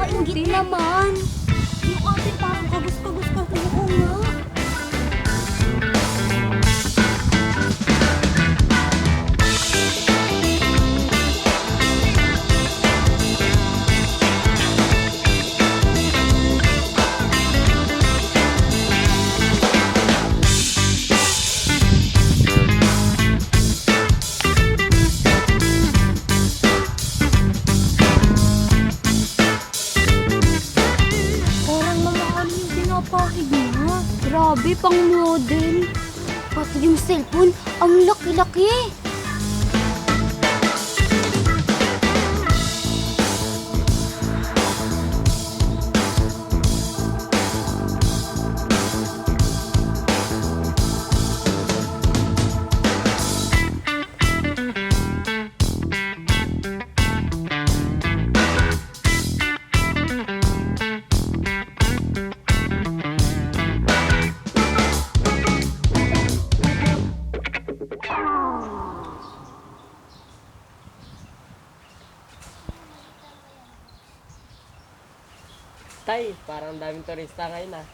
Ingit naman. Yung ate parang kagus-kagus ka. Oo nga. Parang mamahal yung pinapahid niya. Grabe, pang model. Pati yung cellphone, ang laki-laki. Tay, parang daming turista ngayon ah.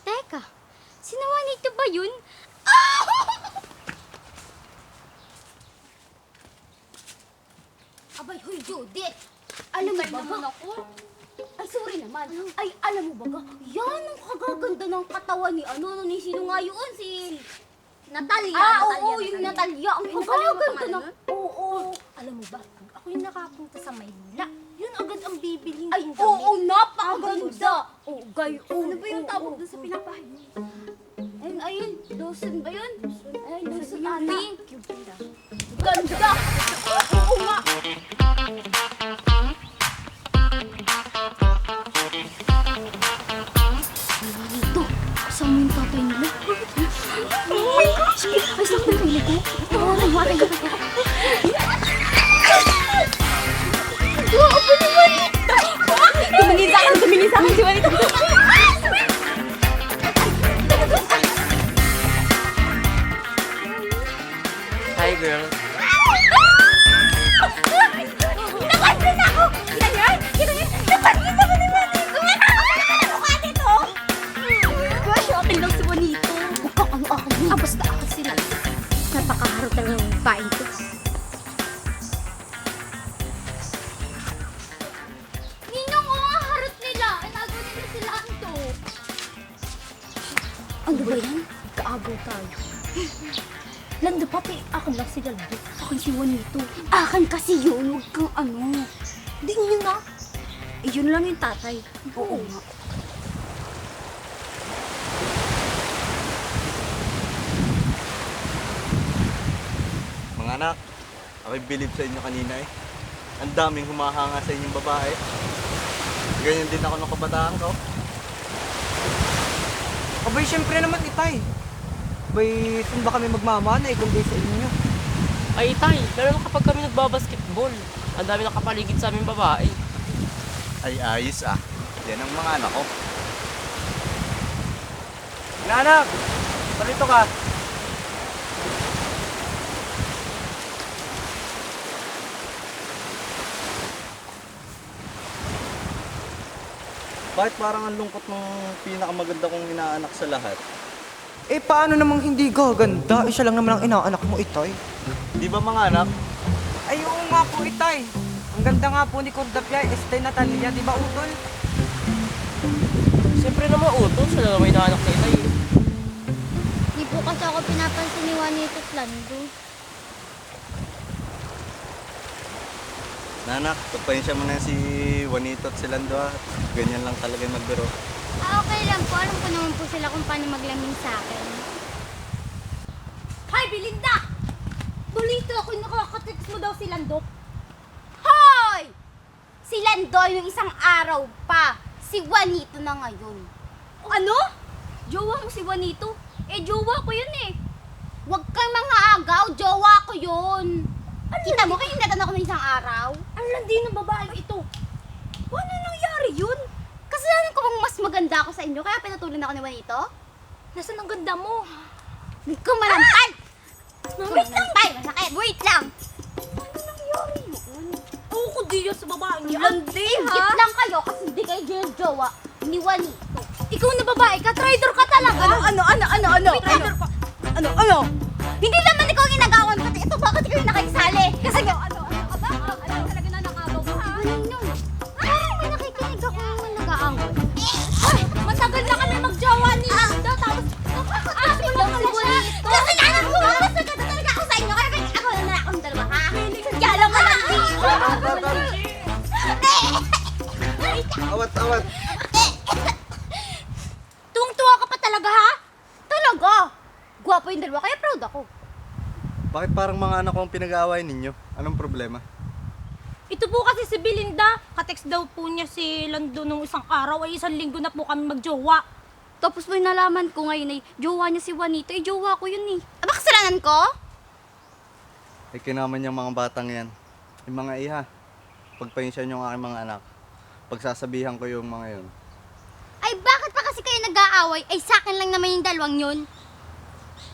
Teka, si Juanito ba yun? Abay, hoy, Judith! Alam mo ba ga? Ay, sorry naman. Ay, alam mo ba ga? Yan ang kagaganda ng katawan ni ni sino nga yun? Si... Natalia. Oo, yung Natalia. Ang kagaganda ng... Oo. Alam mo ba, pag ako yung nakapunta sa Maynila, yun agad ang bibiling Ay, kong oo, damit. napakaganda. Oo, gayon. Ano ba yung tawag doon sa pinapahid mo? Ayun, Lawson ba yun? Ayun, Lawson Yung ata. Yung pila. Ganda! Oo nga! Dito, kasama yung tatay nila. Oh my gosh! Ay, sakto na ilo ko. Oo, nagwari ka. Oo, pa naman! Tumingin sa akin si Juanito. Hi girl. Nakanta na ako! Kita niyo? Kita niyo? Napagin naman ni Juanito! Mukha nito! Gosh, akin lang si Juanito. Huwag kang ano-akin yun. Basta ako sila. Napakaharap na ng pain ko. Ninong, ang harot nila! Inago nila sila ito. Ano ba yan? Kaagaw tayo. Lando, pati akin lang sila Lando. Akin si Juanito. Akin kasi yun. Huwag kang ano. Hindi nyo na. Eh, yun lang yung tatay. Oo nga. Mga anak, ako'y believe sa inyo kanina eh. Ang daming humahanga sa inyong babae. Ganyan din ako ng kabataan ko. Abay, syempre naman, Itay. Abay, saan ba kami magmamana eh, kundi sa inyo? Ay tay, lalo na kapag kami nagbabasketball. Ang dami nakapaligid sa aming babae. Ay ayos ah. Yan ang mga anak ko. Anak, parito ka. Bakit parang ang lungkot ng pinakamaganda kong inaanak sa lahat? Eh, paano namang hindi gaganda? Isa lang naman ang inaanak mo, Itay. Di ba mga anak? Ay, oo nga po, Itay. Ang ganda nga po ni Cordapia, Estay Natalia, di ba, Utol? Siyempre naman utos, wala naman inaanak na itay. Di po kasi ako pinapansin ni Juanito at Lando. Nanak, pagpahensya mo na si Juanito at si Lando ah. Ganyan lang talaga yung magbiro. Okay lang po. Alam ko naman po sila kung paano maglaming sa akin. Hi, Belinda! Balito ako yung nakakatext mo daw si Lando. Hoy! Si Lando yung isang araw pa. Si Juanito na ngayon. Ano? Jowa mo si Juanito? Eh, jowa ko yun eh. Huwag kang mga agaw. Jowa ko yun. Kita mo kayo natanong ko ng isang araw? Ang landi ng babae ito. Paano nangyari yun? Kasalanan ko bang mas maganda ako sa inyo kaya pinatulan ako ni Juanito? Nasaan ang ganda mo? Huwag kang malantay! Wait lang! Malantay! Masakit! Wait lang! Ano nangyari yun? Oo ko di yan Nainggit lang kayo kasi hindi kayo jowa ni Juanito. Ikaw na babae ka, traitor ka talaga. Ano? Traitor ka. Ano? Hindi naman ikaw ginagawan pati ito, bakit ikaw yung nakisali? Kasi ano ka ba? Talaga na nakagaw ka ha? Ano yun? Parang may nakikinig ako ng nag-aangol. Ay, matagal na kami magjowa ni Lando, tapos aso lang si Juanito. Kasi nalang bumakas na ganda talaga ako sa inyo, kaya ako na akong dalawa ha? Kaya lang ka lang dito. Awat. Tuwang-tuwa ka pa talaga ha? Talaga? Gwapo yung dalawa, kaya proud ako. Bakit parang mga anak ko ang pinag-aaway ninyo? Anong problema? Ito po kasi si Belinda. Katext daw po niya si Lando nung isang araw ay 1 linggo na po kami magjowa. Tapos may nalaman ko ngayon ay jowa niya si Juanito. Eh, jowa ko yun eh. Aba, kasalanan ko? Eh, kinaman yung mga batang yan. Yung mga iha. Pagpahinsyan yung aking mga anak. Pagsasabihan ko yung mga yun. Ay, bakit pa kasi kayo nag-aaway? Ay, sa akin lang naman yung dalawang yun.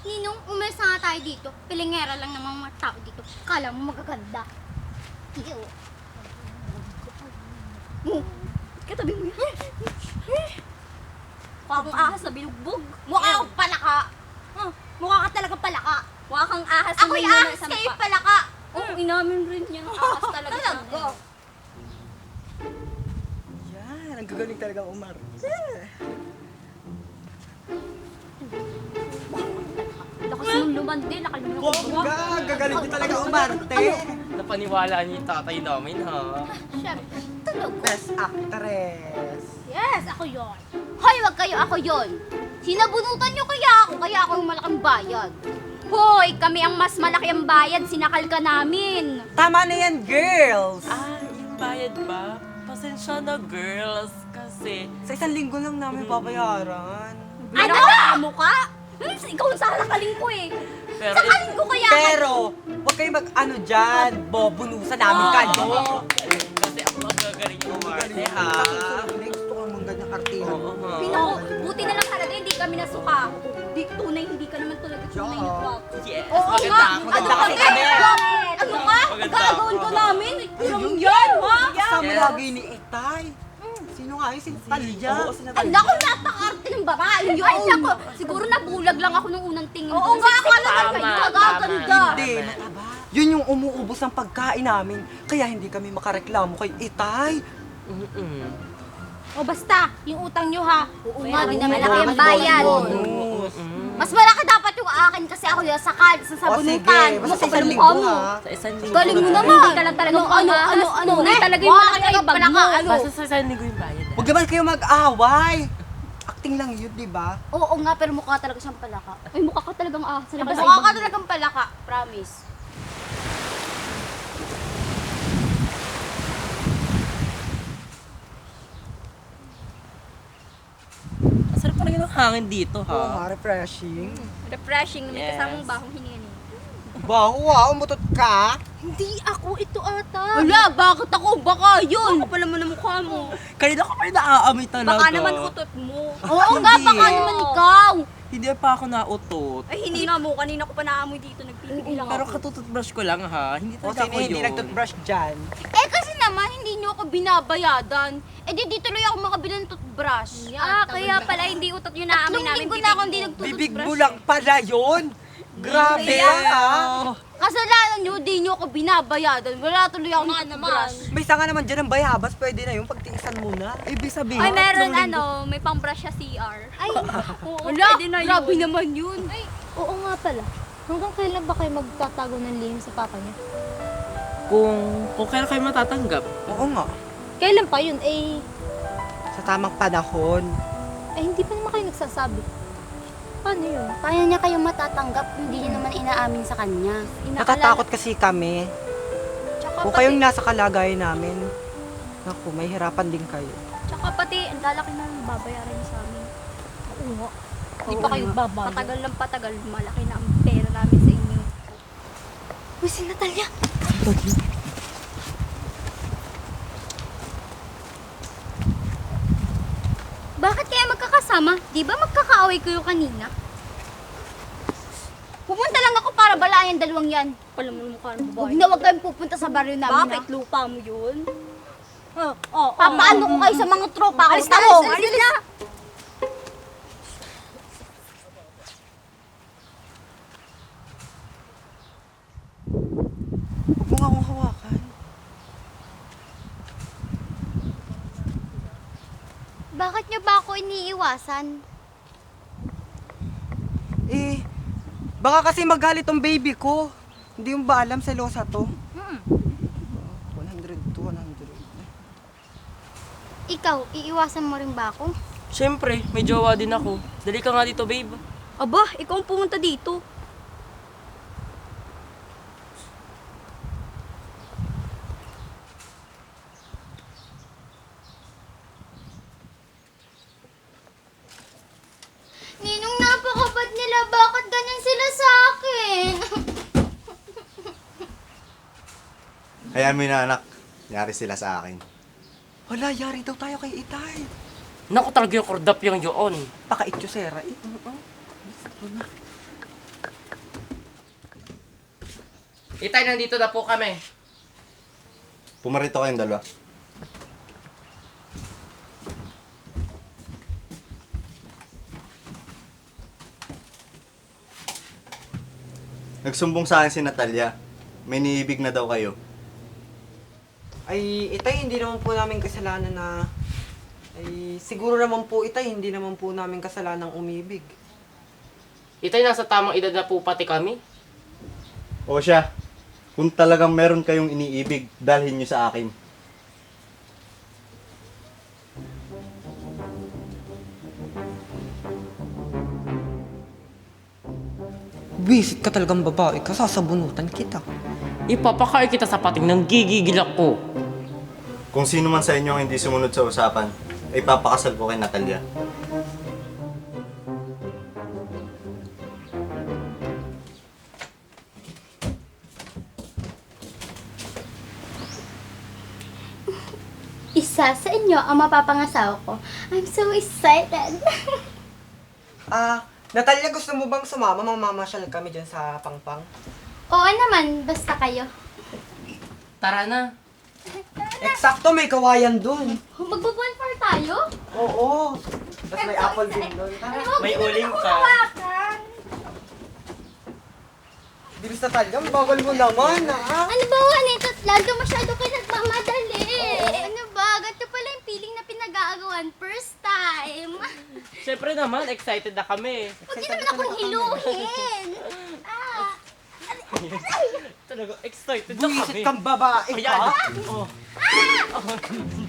Ninong, umalis na nga tayo dito. Pilingera lang naman mga tao dito. Kala mo magaganda. Iyo. Katabi mo yan. Mukha kang ahas na binugbog. Mukha kang palaka. Mukha ka talaga palaka. Mukha kang ahas na may ahas kayo palaka. Oo, inamin rin yan. Ahas talaga. Talaga. Yan, ang gagaling talaga Umar. Lakas mong lumandi. Nakalimutan ko. Gagaling din talaga Umar, te. Napaniwala niyo yung tatay namin, ha? Siyempre, tulog. Best actress. Yes, ako yon. Hoy, wag kayo, ako yon. Sinabunutan nyo kaya ako yung malaking bayad. Hoy, kami ang mas malaki ang bayad, sinakal ka namin. Tama na yan, girls. Ah, yung bayad ba? Pasensya na, girls. Kasi, Sa 1 linggo lang namin papayaran. Ano? Mo ka? Ikaw ang sasakaling ko eh. pero, Sakaling ko kaya. Pero, huwag kayo mag-ano dyan. Bobunusan namin kayo. kasi ako ang gagaling yung umarte, ha? Gusto ko mong ganyang artista. Oo, ha? Pinako, buti na lang talaga hindi kami nasuka. Di tunay, hindi ka naman talaga tunay na guwapo. Yes, Oo maganda nga, ako. maganda ano kasi ka? kami. Ano ka? Maganda Gagawin ako. ko namin. Kulang yan, ha? Kasama Yes. lagi ni Itay. Sino nga yun? Si Talia. Oo, si Ang lako, napaka-arte ng babae yun. Ay, naku, siguro nabulag lang ako nung unang tingin. Oo nga, akala Tama, naman kayo tama. kagaganda. Hindi, mataba. Yun yung umuubos ng pagkain namin. Kaya hindi kami makareklamo kay Itay. Mm-mm. O basta, yung utang nyo ha. Oo nga, di na malaki ang bayad. Mm-mm. Mas malaki dapat yung akin kasi ako yung sakal sa sabunutan. Basta sa Ano 1 linggo ka mo? ha. Sa 1 linggo. Galing mo na. naman. Hindi ka lang talaga Ano? Tunay talaga yung mga kakaibag mo. Basta sa 1 linggo yung bayad, ha? Huwag naman kayo mag-away. Acting lang yun, di ba? Oo nga, pero mukha talaga siyang palaka. Ay, mukha ka talagang ahas. Basta Mukha ka talagang palaka, promise. Ang sarap talaga ng hangin dito, ha? Oo nga, refreshing. Refreshing, may Yes. kasamang bahong hingin. Baho ah, umutot ka. Hindi ako ito ata. Wala, bakit ako? Baka yun. Baka pala mo na mukha mo. Kanina ka pa rin naaamoy talaga. Baka naman utot mo. Oo nga, Hindi. baka naman ikaw. Hindi pa ako nautot. Ay, hindi nga mo. Kanina ko pa naamoy dito. Nagpipigil lang Pero ako. katututbrush ko lang, ha? Hindi O talaga sino ako hindi yun. nag-toothbrush dyan? Eh, kasi naman, hindi nyo ako binabayadan. Eh, di tuloy ako makabili ng toothbrush. Kaya pala hindi utot yun naamoy namin. Linggo na ako hindi Bibig nagtutoothbrush. mo lang pala yun. Grabe ah. Kasalanan nyo, di nyo ako binabayadan. Wala tuloy ako ng toothbrush. May sanga naman dyan ng bayabas, pwede na yung pagtiisan muna. Ibig sabihin, Ay, meron tatlong linggo- may pang-brush siya CR. Ay, oo, Wala, pwede na yun. Grabe naman yun. Ay, Oo nga pala. Hanggang kailan ba kayo magtatago ng lihim sa papa niya? Kung kailan kayo matatanggap. Oo nga, Kailan pa yun? Eh, sa tamang panahon. hindi pa naman kayo nagsasabi. Paano yun? paano niya kayo matatanggap? Hindi niyo naman inaamin sa kanya. Natatakot kasi kami. Tsaka Kung kayong nasa kalagayan namin, naku, may hirapan din kayo. Tsaka pati, ang lalaki na ang babayaran niyo sa amin. Oo nga. Hindi pa kayo babago. Patagal ng patagal, malaki na ang pera namin sa inyo. Uy, si Natalia! Bakit kaya magkakasama? Di ba magkakaaway kayo kanina? Pupunta lang ako para balayan dalawang yan. Pala mo mukha ng babae. Huwag kayong pupunta sa baryo namin. Bakit? Lupa mo yun? Papaano ko kayo sa mga tropa ko? Alis na mo! Alis na! Huwag mo nga akong hawakan. Bakit niyo ba ako iniiwasan? Eh, baka kasi magalit tong baby ko. Hindi mo ba alam, selosa to? 100 to 100. Ikaw, iiwasan mo rin ba ako? Siyempre, may jowa din ako. Dali ka nga dito, babe. Aba, ikaw ang pumunta dito. Ninong, napakabad nila. Bakit ganyan sila sa akin? Hayaan mo yun, anak. Yari sila sa akin. Wala, yari daw tayo kay Itay. Naku talaga yung kordap yung yun. Pakaityo, Sera. Eh, Itay, nandito na po kami. Pumarito kayong dalawa. Nagsumbong sa akin si Natalia. May niibig na daw kayo. Ay, Itay, hindi naman po namin kasalanan na... Ay, siguro naman po, Itay, hindi naman po namin kasalanan umibig. Itay, nasa tamang edad na po pati kami. O siya, kung talagang meron kayong iniibig, dalhin nyo sa akin. Visit ka talagang babae ka, sasabunutan kita. Ipapakain kita sa pating ng gigigil ako. Kung sino man sa inyo ang hindi sumunod sa usapan, ay papakasal ko kay Natalia. Isa sa inyo ang mapapangasawa ko. I'm so excited. Natalia, gusto mo bang sumama? Mamamasyal kami dyan sa Pangpang. Oo naman, basta kayo. Tara na. Eksakto, may kawayan dun. Magbo-bonfire tayo? Oo. Tapos may apple din dun. May uling ka. Hawakan. Bilis na talaga, bagal mo naman, ha? Ano ba, Juanito? Lalo masyado kayo nagmamadali. Ano ba? Ganito pala yung feeling na pinag-aagawan first time. Siyempre naman, excited na kami. Huwag niyo naman akong hiluhin. Talaga, excited na Buisit kami. kang babae Ayan. ka. Oh.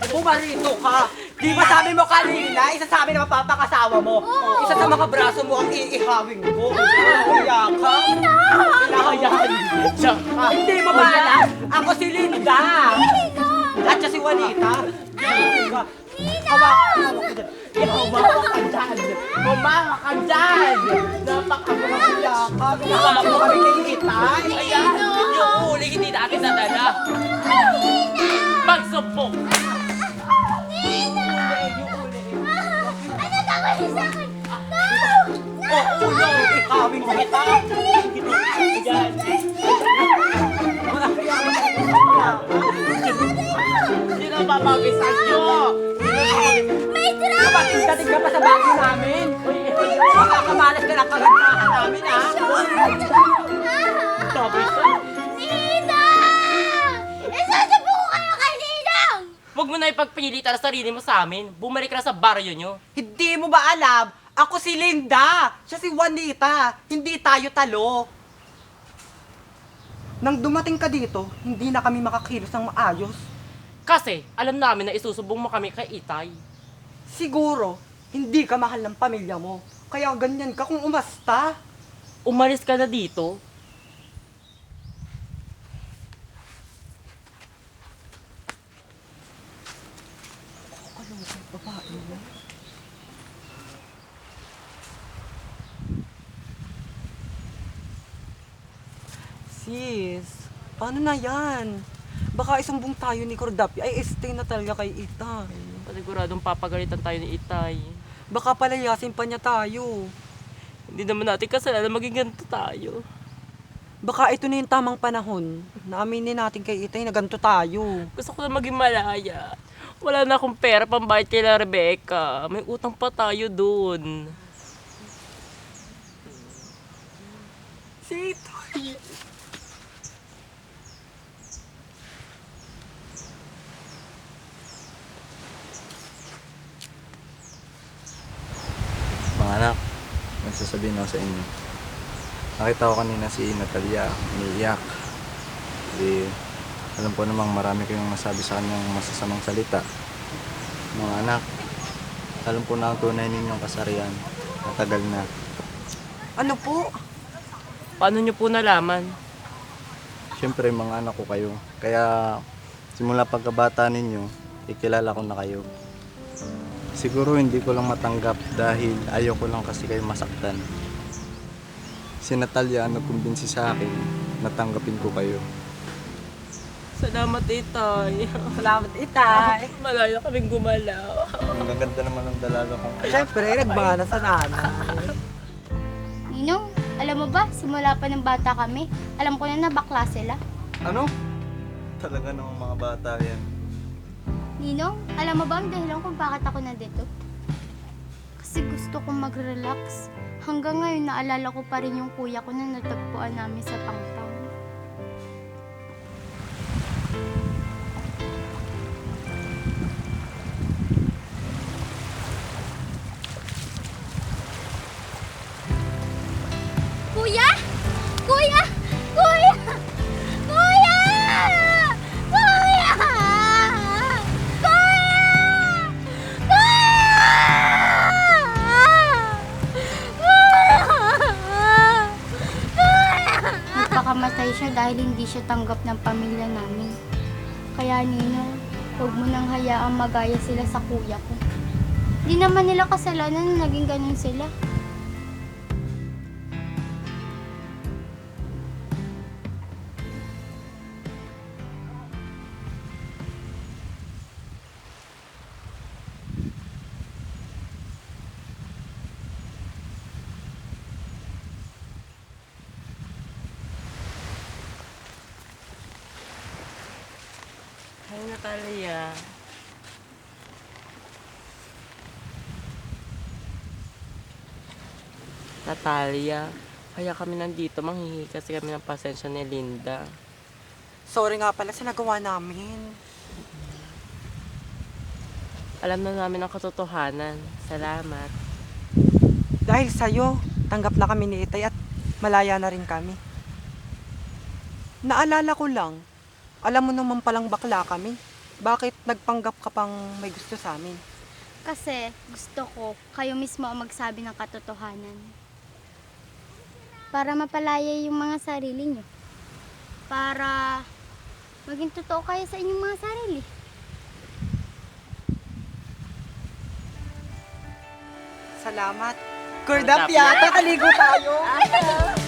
Pumarito ka. Di ba sabi mo kanina, isa sa amin na mapapakasawa mo. Isa sa mga braso mo ang iihawing ko. Kaya ka. Ayan. Siya. Hindi mo ba alam? Ako si Linda. At siya si Juanita. Hawakan ka dyan. Hawakan ka dyan. Humawa ka dyan. Napakabuhaya ka. Pinakama mo kami kay Itay. Ayan. Yung huli, hindi natin nadala. Magsumbong. Ano gagawin sa akin? Oh, ulo. Ihawing kita. Ayan. Hindi na papabisan nyo. May trap! Kapating-dating ka pa sa bago namin. Makakamalas ka ng kagandahan namin, ha? Pabisan. Ninang! Isasabo ko kayo kay Ninang! Huwag mo na ipagpilitan ang sarili mo sa amin. Bumalik ka na sa baryo nyo. Hindi mo ba alam? Ako si Linda. Siya si Juanita. Hindi tayo talo. Nang dumating ka dito, hindi na kami makakilos ng maayos. Kasi, alam namin na isusubong mo kami kay Itay. Siguro, hindi ka mahal ng pamilya mo. Kaya ganyan ka kung umasta. Umalis ka na dito. Babae mo. Sis, paano na yan? Baka isumbong tayo ni Cordapia ay stay na talaga kay Itay. Paniguradong papagalitan tayo ni Itay. Baka palayasin pa niya tayo. Hindi naman natin kasalanan maging ganito tayo. Baka ito na yung tamang panahon na aminin natin kay Itay na ganito tayo. Gusto ko na maging malaya. Wala na akong pera pambayad kay Rebecca. May utang pa tayo dun. Si Itay. Mga anak, may sasabihin ako sa inyo. Nakita ko kanina si Natalia, umiiyak. Di, alam ko namang marami kayong masabi sa kanyang masasamang salita. Mga anak, alam ko na ang tunay ninyong kasarian. Matagal na. Ano po? Paano nyo po nalaman? Siyempre, mga anak ko kayo. Kaya, simula pagkabata ninyo, ikilala ko na kayo. Siguro hindi ko lang matanggap dahil ayoko lang kasi kayo masaktan. Si Natalia ang nagkumbinsi sa akin, natanggapin ko kayo. Salamat, Itay. Salamat, Itay. Malaya kaming gumalaw. Ang gaganda naman ng dalaga kong anak. Siyempre, nagmana sa nanay. Ninong, alam mo ba, simula pa ng bata kami, alam ko na bakla sila. Ano? Talaga namang mga bata yan. Ninong, alam mo ba ang dahilan kung bakit ako nandito? Kasi gusto kong mag-relax. Hanggang ngayon, naalala ko pa rin yung kuya ko na natagpuan namin sa Pangpang. Kuya! Kuya! Kuya! Kuya! Kuya! Nagpakamatay siya dahil hindi siya tanggap ng pamilya namin. Kaya Nino, huwag mo nang hayaang magaya sila sa kuya ko. Hindi naman nila kasalanan na naging ganun sila. Hi, Natalia. Natalia, kaya kami nandito manghihingi kasi kami ng pasensya ni Linda. Sorry nga pala sa nagawa namin. Alam na namin ang katotohanan. Salamat. Dahil sa'yo, tanggap na kami ni Itay at malaya na rin kami. Naalala ko lang, alam mo naman palang bakla kami. Bakit nagpanggap ka pang may gusto sa amin? Kasi gusto ko kayo mismo ang magsabi ng katotohanan. Para mapalaya yung mga sarili nyo. Para maging totoo kayo sa inyong mga sarili. Salamat. Kurdap yata, kaligo tayo.